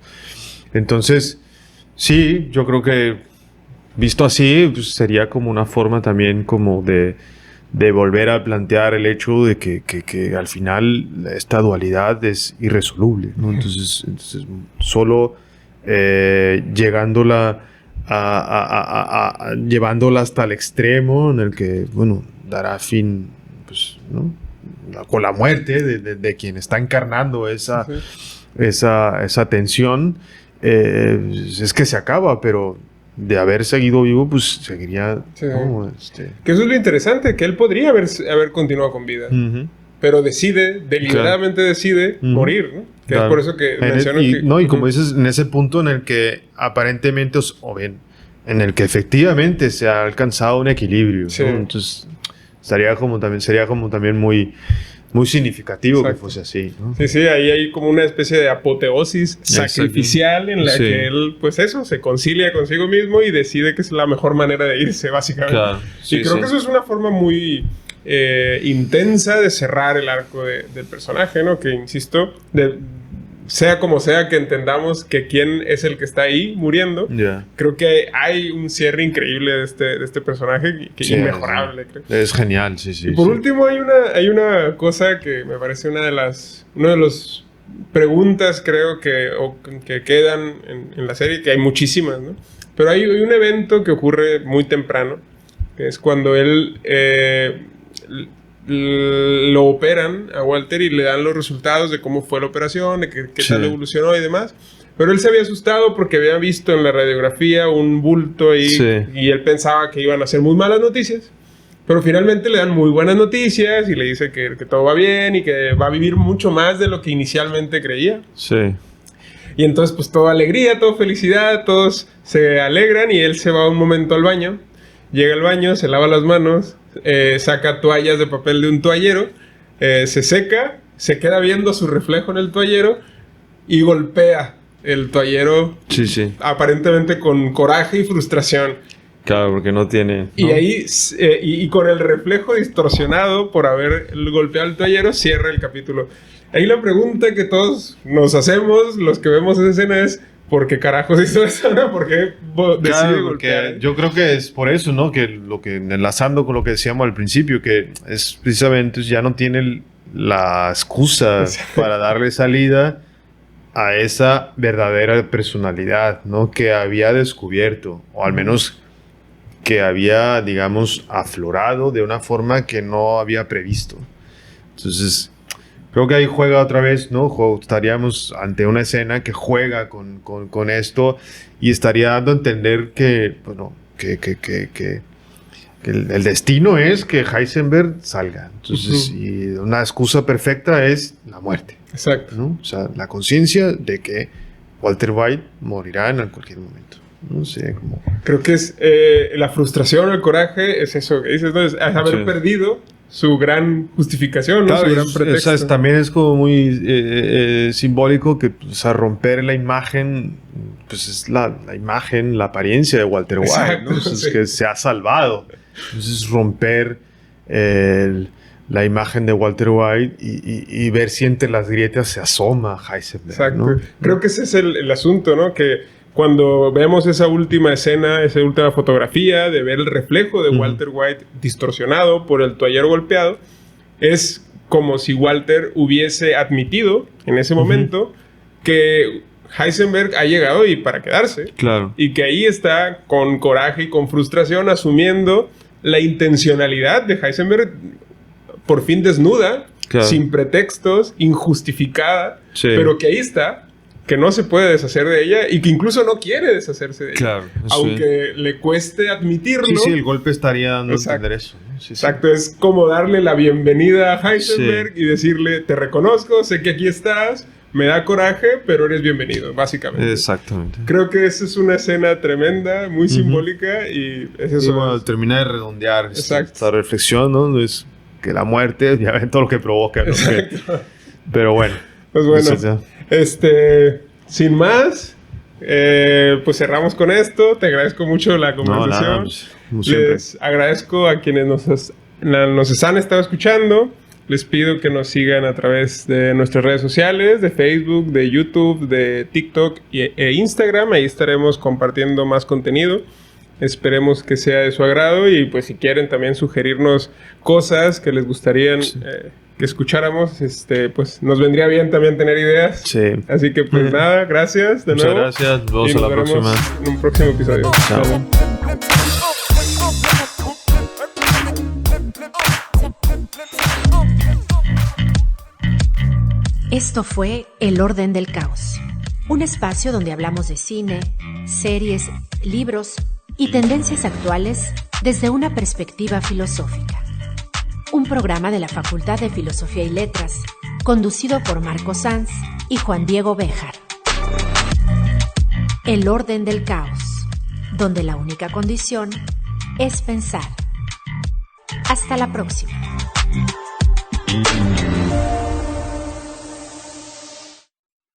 Entonces, sí, yo creo que visto así, pues sería como una forma también como de volver a plantear el hecho de que al final esta dualidad es irresoluble, ¿no? Entonces solo llevándola hasta el extremo en el que, bueno, dará fin, pues, ¿no? Con la muerte de quien está encarnando esa tensión, es que se acaba, pero de haber seguido vivo, pues seguiría... ¿no? Que eso es lo interesante, que él podría haber continuado con vida, pero deliberadamente decide morir, ¿no? Que es por eso que menciono que... No, y como dices, en ese punto en el que aparentemente, en el que efectivamente se ha alcanzado un equilibrio, ¿no? Entonces sería como también muy, muy significativo. Exacto. Que fuese así, ¿no? Sí, ahí hay como una especie de apoteosis sacrificial en la que él, pues se concilia consigo mismo y decide que es la mejor manera de irse, básicamente. Claro. Y creo que eso es una forma muy intensa de cerrar el arco del personaje, ¿no? Que, insisto, sea como sea que entendamos que quién es el que está ahí muriendo, creo que hay un cierre increíble de este personaje que es inmejorable, creo. Es genial, sí. Y por último, hay una cosa que me parece una de las preguntas, creo que quedan en la serie, que hay muchísimas, ¿no? Pero hay un evento que ocurre muy temprano, que es cuando él... lo operan a Walter y le dan los resultados de cómo fue la operación, de qué tal evolucionó y demás. Pero él se había asustado porque había visto en la radiografía un bulto ahí y él pensaba que iban a ser muy malas noticias. Pero finalmente le dan muy buenas noticias y le dice que todo va bien y que va a vivir mucho más de lo que inicialmente creía. Sí. Y entonces pues toda alegría, toda felicidad, todos se alegran y él se va un momento al baño. Llega al baño, se lava las manos, saca toallas de papel de un toallero, se seca, se queda viendo su reflejo en el toallero y golpea el toallero Sí. aparentemente con coraje y frustración. Claro, porque no tiene... ¿no? Y ahí, y con el reflejo distorsionado por haber golpeado al toallero, cierra el capítulo. Ahí la pregunta que todos nos hacemos, los que vemos esa escena, es ¿por qué carajos hizo eso? ¿No? ¿Por qué decide golpear? Yo creo que es por eso, ¿no? Que lo que enlazando con lo que decíamos al principio, que es precisamente ya no tiene la excusa para darle salida a esa verdadera personalidad, ¿no? Que había descubierto, o al menos que había, digamos, aflorado de una forma que no había previsto. Entonces, creo que ahí juega otra vez, ¿no? Estaríamos ante una escena que juega con esto y estaría dando a entender que, bueno, que el destino es que Heisenberg salga. Entonces, y una excusa perfecta es la muerte. Exacto. ¿No? O sea, la conciencia de que Walter White morirá en cualquier momento. No sé cómo. Creo que es la frustración, el coraje, es eso que dices, ¿no? Es haber perdido su gran justificación, ¿no? Claro, Su gran pretexto. también es como muy simbólico que, o sea, romper la imagen, pues es la imagen, la apariencia de Walter White, exacto, ¿no? Entonces, sí. que se ha salvado. Entonces, romper la imagen de Walter White y ver si entre las grietas se asoma Heisenberg. Exacto. ¿No? Creo que ese es el asunto, ¿no? Que cuando vemos esa última escena, esa última fotografía de ver el reflejo de Walter White distorsionado por el toallero golpeado, es como si Walter hubiese admitido en ese momento que Heisenberg ha llegado y para quedarse. Claro. Y que ahí está con coraje y con frustración asumiendo la intencionalidad de Heisenberg por fin desnuda, claro, sin pretextos, injustificada, sí, pero que ahí está, que no se puede deshacer de ella y que incluso no quiere deshacerse de ella. Claro, aunque le cueste admitirlo. Sí, el golpe estaría dando exacto, a entender eso, ¿no? Sí, exacto, es como darle la bienvenida a Heisenberg y decirle, te reconozco, sé que aquí estás, me da coraje, pero eres bienvenido, básicamente. Exactamente. Creo que esa es una escena tremenda, muy simbólica y es eso. Y bueno, termina de redondear exacto, esta reflexión, ¿no? Es que la muerte, ya ven todo lo que provoca, ¿no? Pero bueno. Pues bueno, sin más, pues cerramos con esto. Te agradezco mucho la conversación. No, les agradezco a quienes nos han estado escuchando. Les pido que nos sigan a través de nuestras redes sociales, de Facebook, de YouTube, de TikTok e Instagram. Ahí estaremos compartiendo más contenido. Esperemos que sea de su agrado y pues si quieren también sugerirnos cosas que les gustaría que escucháramos, pues nos vendría bien también tener ideas. Sí. Así que pues nada, gracias de nuevo. Muchas gracias, nos vemos y a la próxima. En un próximo episodio. Chao. Esto fue El Orden del Caos, un espacio donde hablamos de cine, series, libros y tendencias actuales desde una perspectiva filosófica. Un programa de la Facultad de Filosofía y Letras, conducido por Marco Sanz y Juan Diego Béjar. El Orden del Caos, donde la única condición es pensar. Hasta la próxima.